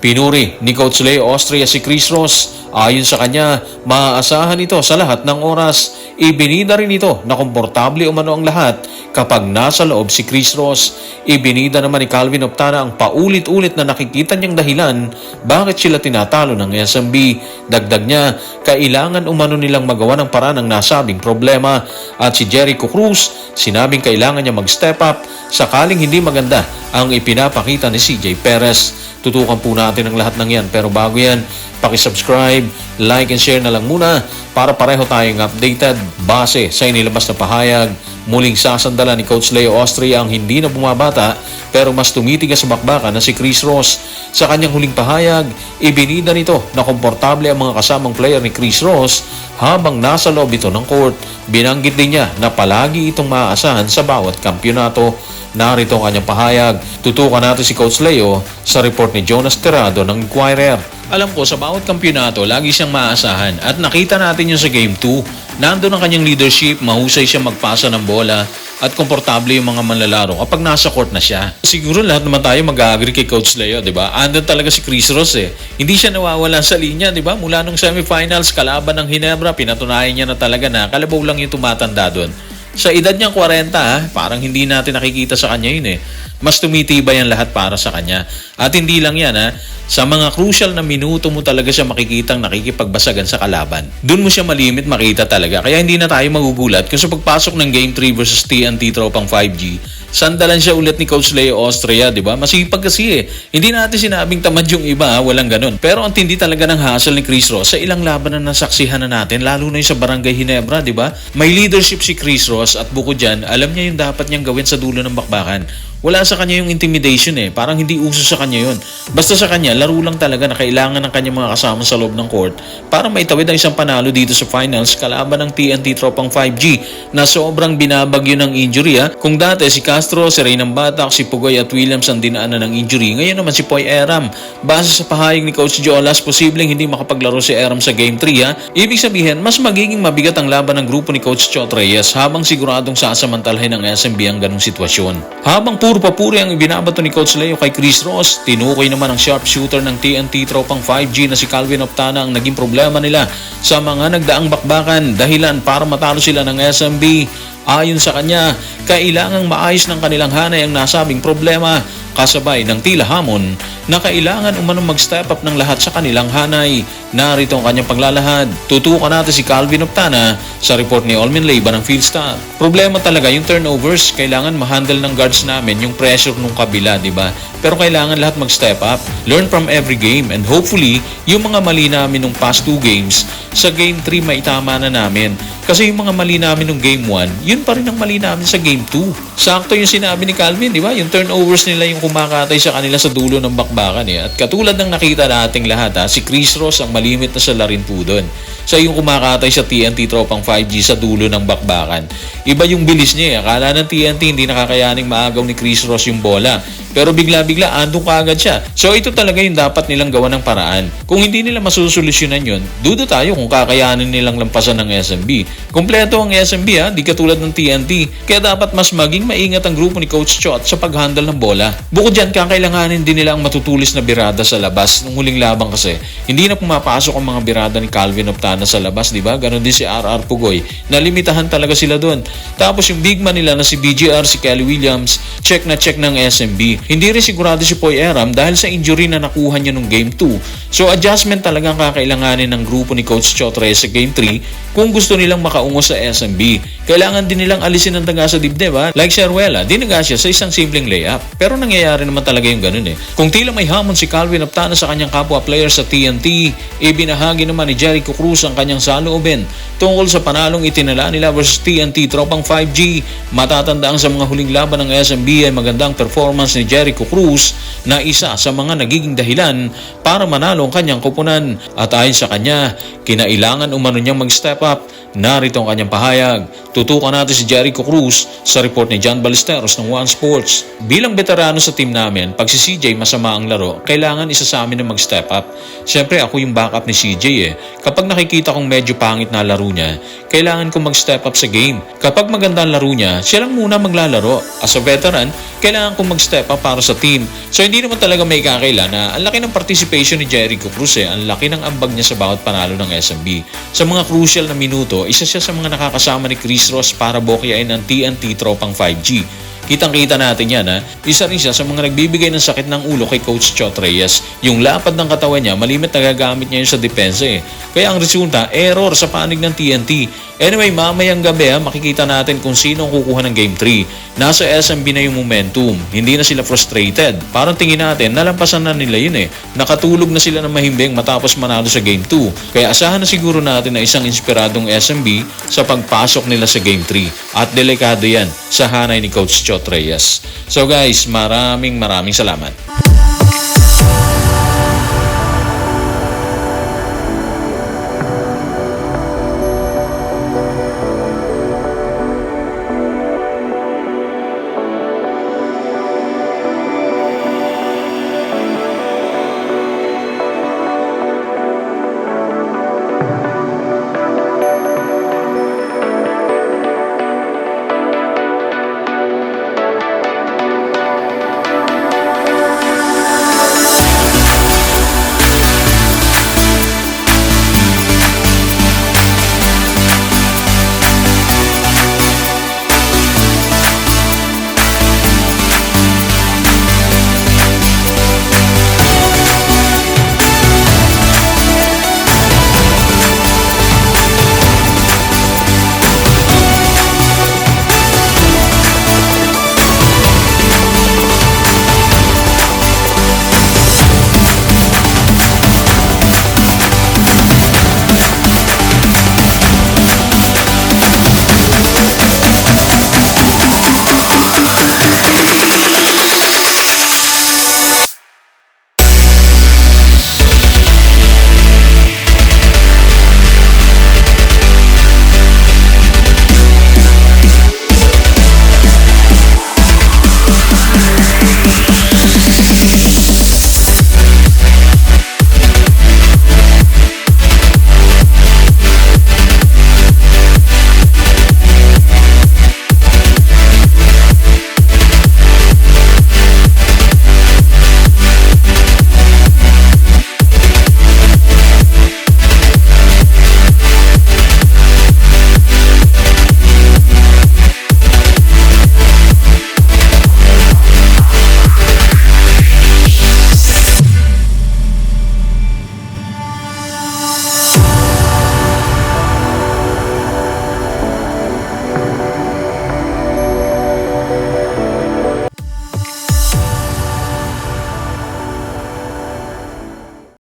Pinuri ni Coach Leo Austria si Chris Ross. Ayon sa kanya, maaasahan ito sa lahat ng oras. Ibinida rin ito na komportable umano ang lahat kapag nasa loob si Chris Ross. Ibinida naman ni Calvin Optana ang paulit-ulit na nakikita niyang dahilan bakit sila tinatalo ng SMB. Dagdag niya, kailangan umano nilang magawa ng paraan ng nasabing problema. At si Jericho Cruz, sinabing kailangan niya mag-step up sakaling hindi maganda ang ipinapakita ni CJ Perez. Tutukan po natin ang lahat ng yan. Pero bago yan, pakisubscribe, like and share na lang muna para pareho tayong updated base sa inilabas na pahayag. Muling sasandalan ni Coach Leo Austria ang hindi na bumabata pero mas tumitigas sa bakbakan na si Chris Ross. Sa kanyang huling pahayag, ibinida nito na komportable ang mga kasamang player ni Chris Ross habang nasa loob ito ng court. Binanggit din niya na palagi itong maaasahan sa bawat kampyonato. Narito ang kanyang pahayag. Tutukan natin si Coach Leo sa report ni Jonas Tirado ng Inquirer. Alam ko sa bawat kampyonato lagi siyang maaasahan at nakita natin yun sa Game 2. Nandun ang kanyang leadership, mahusay siya magpasa ng bola at komportable yung mga manlalaro kapag nasa court na siya. Siguro lahat naman tayo mag-agree kay Coach Leo, di ba? Andun talaga si Chris Ross eh. Hindi siya nawawala sa linya, di ba? Mula nung semifinals, kalaban ng Ginebra, pinatunayan niya na talaga na kalabaw lang yung tumatanda doon. Sa edad niyang 40, parang hindi natin nakikita sa kanya yun eh. Mas tumitibay ang lahat para sa kanya. At hindi lang yan sa mga crucial na minuto mo talaga siya makikitang nakikipagbasagan sa kalaban. Doon mo siya malimit makita talaga. Kaya hindi na tayo magugulat kung sa pagpasok ng Game 3 versus TNT Tropang 5G, sandalan siya ulit ni Coach Leo Austria, di ba? Masipag kasi eh. Hindi natin sinabing tamad yung iba, walang ganun. Pero ang tindi talaga ng hassle ni Chris Ross sa ilang laban na nasaksihan na natin, lalo na yung sa Barangay Ginebra, di ba? May leadership si Chris Ross at bukod dyan, alam niya yung dapat niyang gawin sa dulo ng bakbakan. Wala sa kanya yung intimidation eh. Parang hindi uso sa kanya yun. Basta sa kanya, laro lang talaga na kailangan ng kanyang mga kasama sa loob ng court para maitawid ang isang panalo dito sa finals kalaban ng TNT Tropang 5G na sobrang binabagyo ng injury Kung dati si Castro, si Reynang Batak, si Pugoy at Williams ang dinaanan ng injury, ngayon naman si Poy Eram. Base sa pahayag ni Coach Jolas, posibleng hindi makapaglaro si Eram sa Game 3 Ibig sabihin, mas magiging mabigat ang laban ng grupo ni Coach Chot Reyes habang siguradong sasamantalahin ng SMB ang ganong sitwasyon. Habang puro papuri ang ibinabato ni Coach Leo kay Chris Ross, tinukoy naman ang sharpshooter ng TNT Tropang 5G na si Calvin Optana ang naging problema nila sa mga nagdaang bakbakan, dahilan para matalo sila ng SMB. Ayon sa kanya, kailangang maayos ng kanilang hanay ang nasabing problema, kasabay ng tila hamon na kailangan umanong mag-step up ng lahat sa kanilang hanay. Narito ang kanyang paglalahad. Tutukan natin si Calvin Optana sa report ni Olmin Leiba ng Philstar. Problema talaga yung turnovers. Kailangan ma-handle ng guards namin yung pressure nung kabila, di ba? Pero kailangan lahat mag-step up. Learn from every game and hopefully, yung mga mali namin nung past 2 games, sa Game 3 maitama na namin. Kasi yung mga mali namin nung Game 1, yun pa rin ang mali namin sa Game 2. Sakto yung sinabi ni Calvin, di ba? Yung turnovers nila yung kumakatay sa kanila sa dulo ng bakbakan At katulad ng nakita nating lahat si Chris Ross ang malimit na salarin po doon. Siya yung kumakatay sa TNT Tropang 5G sa dulo ng bakbakan. Iba yung bilis niya Akala ng TNT hindi nakakayaning maagaw ni Chris Ross yung bola. Pero bigla-bigla andun kaagad siya. So ito talaga yung dapat nilang gawa ng paraan. Kung hindi nila masusolusyonan yun, dudo tayo kung kakayanin nilang lampasan ng SMB. Kompleto ang SMB di katulad ng TNT. Kaya dapat mas maging maingat ang grupo ni Coach Chot sa pag-handle ng bola. Bukod dyan, kakailanganin din nila ang matutulis na birada sa labas nung huling labang kasi. Hindi na pumapasok ang mga birada ni Calvin Optana sa labas, di ba? Ganon din si RR Pugoy. Nalimitahan talaga sila doon. Tapos yung big man nila na si BGR, si Kelly Williams, check na check ng SMB. Hindi rin sigurado si Poy Eram dahil sa injury na nakuha niya nung Game 2. So adjustment talagang kakailanganin ng grupo ni Coach Chot Reyes sa Game 3 kung gusto nilang makaungo sa SMB. Kailangan din nilang alisin ang taga sa dibdib Like si Arwela, dinaga siya sa isang simpleng layup. Pero nangyayari naman talaga yung ganun Kung tila may hamon si Calvin Optana sa kanyang kapwa player sa TNT, ibinahagi naman ni Jericho Cruz ang kanyang saloobin tungkol sa panalong itinala nila versus TNT Tropang 5G. Matatandaan sa mga huling laban ng SMB ay magandang performance ni Jericho Cruz na isa sa mga nagiging dahilan para manalo ang kanyang kupunan. At ayon sa kanya, kinailangan umano niyang mag-step up. Narito ang kanyang pahayag. Tutukan natin si Jericho Cruz sa report ni John Ballesteros ng One Sports. Bilang veterano sa team namin, pag si CJ masama ang laro, kailangan isa sa amin na mag-step up. Siyempre ako yung backup ni CJ eh. Kapag nakikita kong medyo pangit na laro niya, kailangan kong mag-step up sa game. Kapag maganda ang laro niya, siya lang muna maglalaro. As a veteran, kailangan kong mag-step up para sa team. So hindi naman talaga may kakaila na ang laki ng participation ni Jericho Cruz eh. Ang laki ng ambag niya sa bawat panalo ng SMB. Sa mga crucial na minuto, isa siya sa mga nakakasama ni Chris Ross para bokyain ng TNT tropang 5G. Kitang-kita natin yan ha. Isa rin siya sa mga nagbibigay ng sakit ng ulo kay Coach Chot Reyes. Yung lapad ng katawan niya, malimit nagagamit niya yun sa depensa eh. Kaya ang resulta, error sa panig ng TNT. Anyway, mamayang gabi makikita natin kung sino ang kukuha ng Game 3. Nasa SMB na yung momentum. Hindi na sila frustrated. Parang tingin natin, nalampasan na nila yun eh. Nakatulog na sila ng mahimbing matapos manalo sa Game 2. Kaya asahan na siguro natin na isang inspiradong SMB sa pagpasok nila sa Game 3. At delikado yan sa hanay ni Coach Chot Reyes. So guys, maraming salamat.